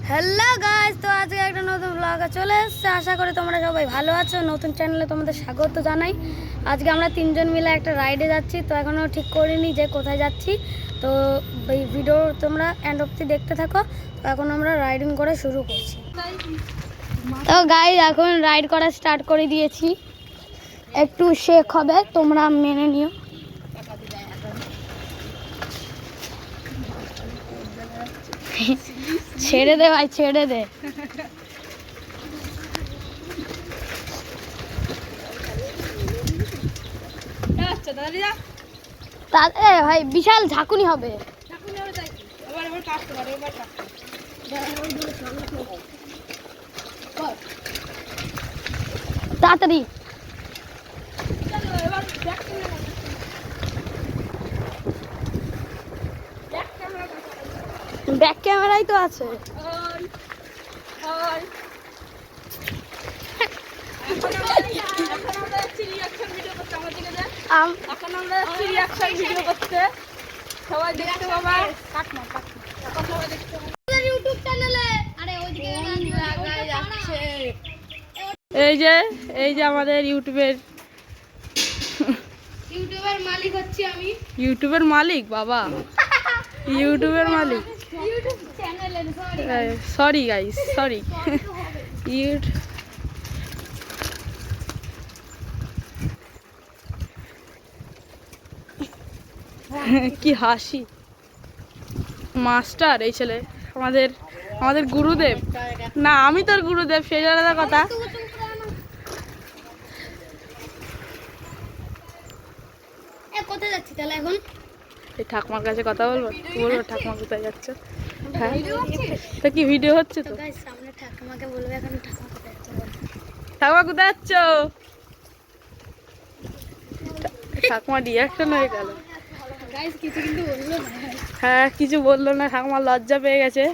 Hello guys, তো আজকে একটা নতুন ব্লগে চলে এসেছে। আশা করি তোমরা সবাই ভালো আছো। নতুন চ্যানেলে তোমাদের স্বাগত জানাই। আজকে আমরা তিনজন মিলে একটা রাইডে যাচ্ছি। তো এখনও ঠিক করিনি যে কোথায় যাচ্ছি। তো এই ভিডিও তোমরা এন্ড অবধি দেখতে থাকো। তো এখন আমরা রাইডিং করে শুরু করছি। তো গাইস, এখন রাইড করা স্টার্ট করে দিয়েছি। একটু শেক হবে, তোমরা মেনে নিও। ছেড়ে দে ভাই, ছেড়ে দে। ভাই বিশাল ঝাঁকুনি হবে। তাড়াতাড়ি ব্যাক ক্যামেরাই তো আছে। এই যে আমাদের ইউটিউবের মালিক হচ্ছি আমি। ইউটিউবের মালিক বাবা, ইউটিউবের মালিক। Sorry guys, sorry. কি হাসি। মাস্টার এই ছেলে, আমাদের আমাদের গুরুদেব। না, আমি তোর গুরুদেব, সেই আলাদা কথা। কোথায় যাচ্ছি তাহলে এখন? এই ঠাকুমার কাছে কথা বলবো, বলবো ঠাকুমা কোথায় যাচ্ছে। হ্যাঁ, তো কি ভিডিও হচ্ছে তো? সামনে ঠাকুমাকে বলবে এখন ঠাকুমা কোথায় যাচ্ছে। ঠাকুমা কোথায় যাচ্ছ? ঠাকুমা রিয়াকশন হয়ে গেল। কিছু কিন্তু বললো না। হ্যাঁ, কিছু বললো না, ঠাকুমা লজ্জা পেয়ে গেছে।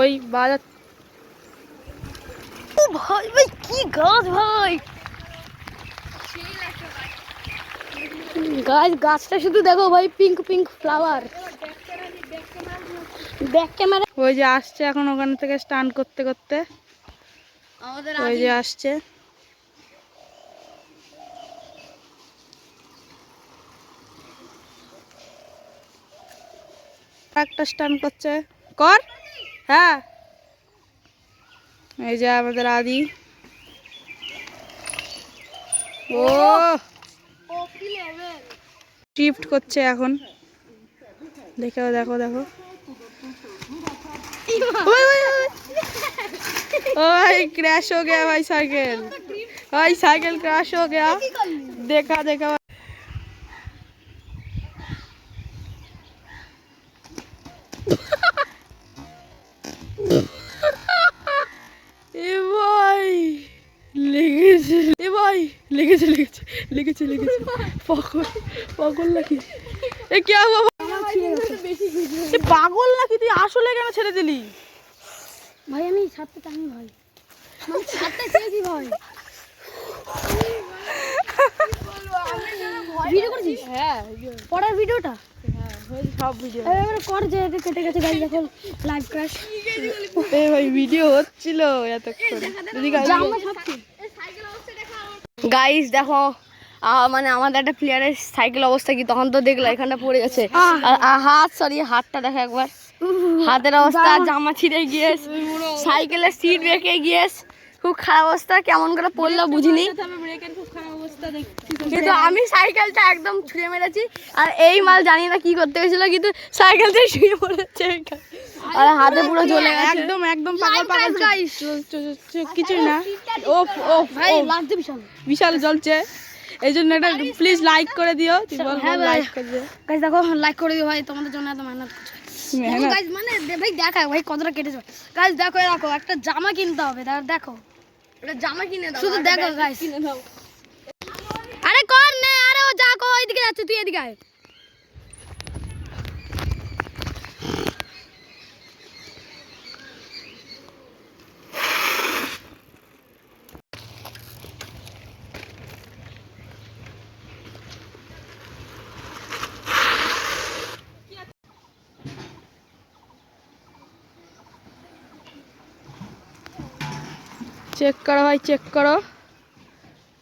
ওই বাজার। ও ভাই ভাই, কি গাছ ভাই! গাছটা শুধু দেখো ভাই, pink pink flower. Back camera ওই যে আসছে এখন ওখান থেকে স্টান করতে করতে। আমাদের ওই যে আসছে। একটা স্টান করছে, কর। হ্যাঁ, এই যে আমাদের আদি। ও শিফট করছে এখন। দেখো দেখো দেখো। ओए क्रैश हो गया भाई साइकिल, भाई साइकिल क्रैश हो गया। देखा देखा ए भाई লেগেছে, এ ভাই লেগেছে লেগেছে লেগেছে লেগেছে। পাগল পাগল নাকি? এ কি हुआ? এ পাগল নাকি? তুই আসলে কেন ছেড়ে দিলি? ভাই আমি ছাড়তে চাইনি ভাই, আমি ছাড়তে চেয়েছি ভাই। ভিডিও করেছিস? হ্যাঁ, পরের ভিডিওটা সব ভিডিও। এবারে কর যে এটা কেটে গেছে গাইস, দেখো লাইভ ক্র্যাশ। এ ভাই ভিডিও হচ্ছিল এতক্ষণ। জামা ছাড়ছি গাইস, দেখো মানে আমাদের একটা প্লেয়ারের সাইকেল অবস্থা কি, তখন তো দেখলো এখানটা পড়ে গেছে। আর হাত সরিয়ে হাতটা দেখো একবার, হাতের অবস্থা, জামা ছিঁড়ে গিয়েছে, সাইকেলের সিট বেঁকে গিয়েছে, খুব খারাপ অবস্থা। কেমন করে পড়লো বুঝিনি, কিন্তু আমি সাইকেলটা একদম ছুঁড়ে মেরেছি। আর এই মাল জানি না কি করতে গেছিল, কিন্তু সাইকেলটা শুয়ে পড়েছে আর হাতে পুরো জ্বলে গেছে। একদম একদম পাগল পাগল গাইস, কিছুই না। ও ও ভাই লাগছে বিশাল বিশাল জ্বলছে। এই জন্য এটা প্লিজ লাইক করে দিও। হ্যাঁ ভাই, লাইক করে দিও গাইস দেখো লাইক করে দিও ভাই, তোমাদের জন্য এত মেহনত করছি। দেখো গাইস, মানে ভাই দেখা ভাই কতটা কেটেছে গাইস। দেখো এরকম একটা জামা কিনতে হবে, দেখো এটা জামা কিনে দাও, শুধু দেখো গাইস কিনে দাও। আরে কর নে, আরে এদিকে আয়। चेक करो भाई, चेक करो।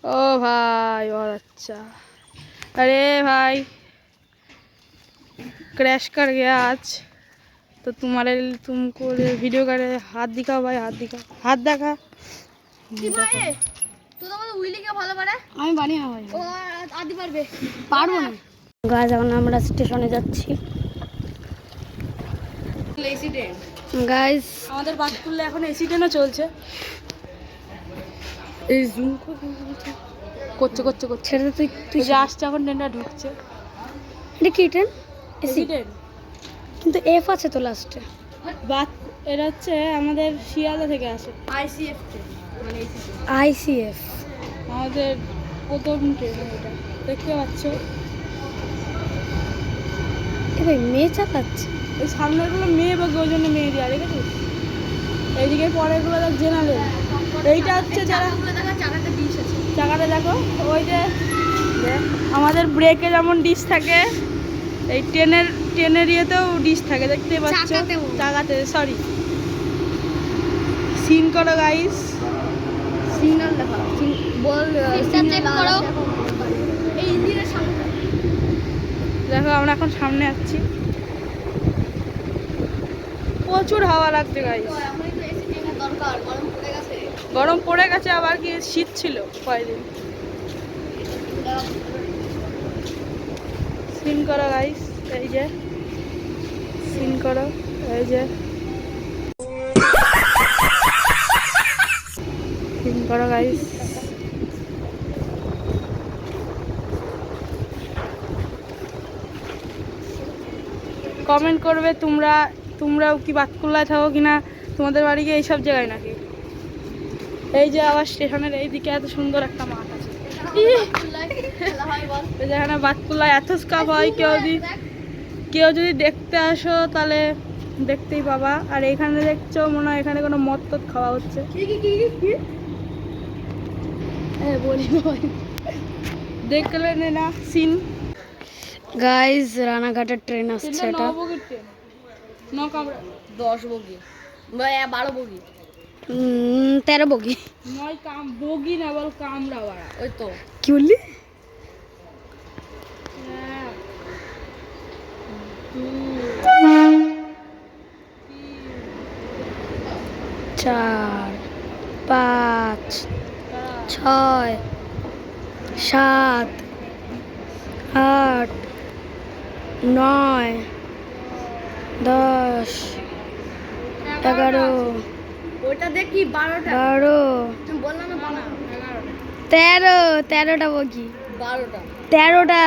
ओ भाई बहुत अच्छा। अरे भाई क्रैश कर गया आज तो तुमको वीडियो कर हाथ दिखाओ भाई, हाथ दिखाओ, हाथ दिखा। কি ভাই তুই তো আমাদের উইলিকে ভালো পারে। আমি পারি না ভাই। ও আদি পারবে। পারবো না। গাইস এখন আমরা স্টেশনে যাচ্ছি। গাইস আমাদের বাসকুল্লে এখন এসি ট্রেনও চলছে। এই জুম করছে করছে করছে। ছেড়ে তুই তুই যে আসছে এখন ট্রেনটা ঢুকছে। এটা কি ট্রেন? এসি ট্রেন কিন্তু এফ আছে তো লাস্টে। বাত এটা হচ্ছে আমাদের শিয়ালদা থেকে আসে। আইসিএফ ট্রেন মানে এসি ট্রেন। আইসিএফ আমাদের প্রথম ট্রেন এটা দেখতে পাচ্ছ। এ ভাই মেয়ে চালাচ্ছে। ওই সামনেরগুলো মেয়ে বগে, ওই জন্য মেয়ে দেওয়া দেখেছিস। এইদিকে পরেরগুলো দেখ জেনারেল। এইটা হচ্ছে যারা চাকাটা ডিশ আছে। চাকাটা দেখো, ওই যে আমাদের ব্রেকে যেমন ডিশ থাকে, এই ট্রেনের ইয়েতেও ডিশ থাকে, দেখতে পাচ্ছ। চাকাতে সরি। সিন করো গাইস, সিগন্যাল দেখো। বল চেক করো। এই ইঞ্জিনের সামনে দেখো আমরা এখন সামনে যাচ্ছি। প্রচুর হাওয়া লাগছে গাইস। এখনই তো এসি ট্রেনের দরকার, গরম পড়ে গেছে। গরম পড়ে গেছে, আবার কি শীত ছিল কয়েকদিন। সিন করো গাইস, এই যে সিন করো, এই যে সিন করো গাইস। কমেন্ট করবে তোমরাও কি বাতকুল্লায় থাকো কিনা, তোমাদের বাড়ি গিয়ে এইসব জায়গায় নাকি। এই যে আবার স্টেশনের এইদিকে এত সুন্দর একটা মাঠ আছে। যেখানে বাতকুল্লায় এত স্কাপ হয়, কেউ যদি দেখতে আসো তাহলে দেখতেই পাবা। আর এখানে দেখছো মনে হয় এখানে কোনো মদ টদ খাওয়া হচ্ছে। দেখলে না সিন। গাইস রানাঘাটের ট্রেন আসছে এটা। 10 বগি 12 বগি 13 বগি। 9 বগি না, বল কামরা বাড়া। ওই তো কি বললি? 4 5 6 7 8 9 10 11 ওইটা দেখি 12টা 12 বললাম না 13টা বগি। 12টা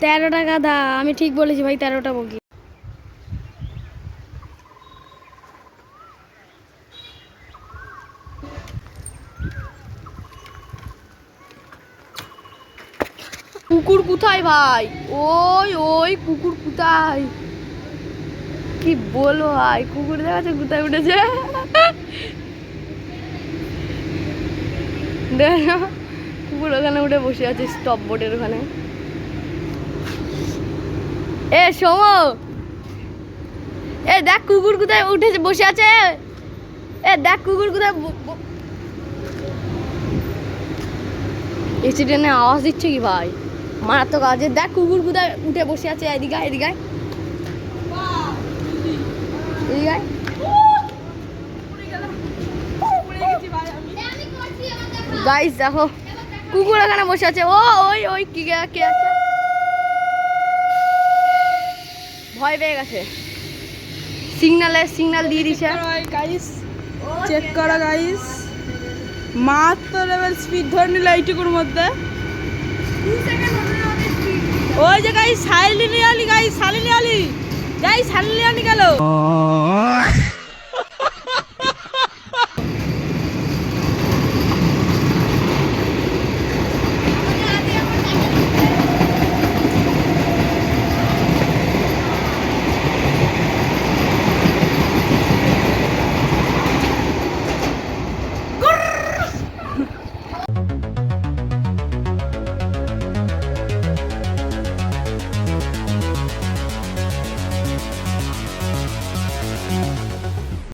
13টা গাধা। আমি ঠিক বলেছি ভাই, 13টা বগি। কুকুর কোথায় ভাই? ওই কুকুর কোথায়? কি বলো ভাই, কুকুর দেখাচ্ছে কোথায় উঠেছে। দেখো কুকুর ওখানে উঠে বসে আছে স্টপ বোর্ডের ওখানে। এ সোম, এ দেখ কুকুর কোথায় উঠেছে বসে আছে। এ দেখ কুকুর কোথায় এসি ট্রেনে আওয়াজ দিচ্ছে কি ভাই, মারাত্মক আওয়াজ। দেখ কুকুর কোথায় উঠে বসে আছে। এদিকে এদিকে এদিকে গাইস দেখো কুকুর এখানে বসে আছে। ওই কি কে আছে, ভয় পেয়ে গেছে। সিগন্যাল দিয়ে দিছে গাইস। চেক করো গাইস, মাত্র লেভেল স্পিড ধরে নিল এইটুকুর মধ্যে। ওই যে গাইস সাইলিনি আলি গেল।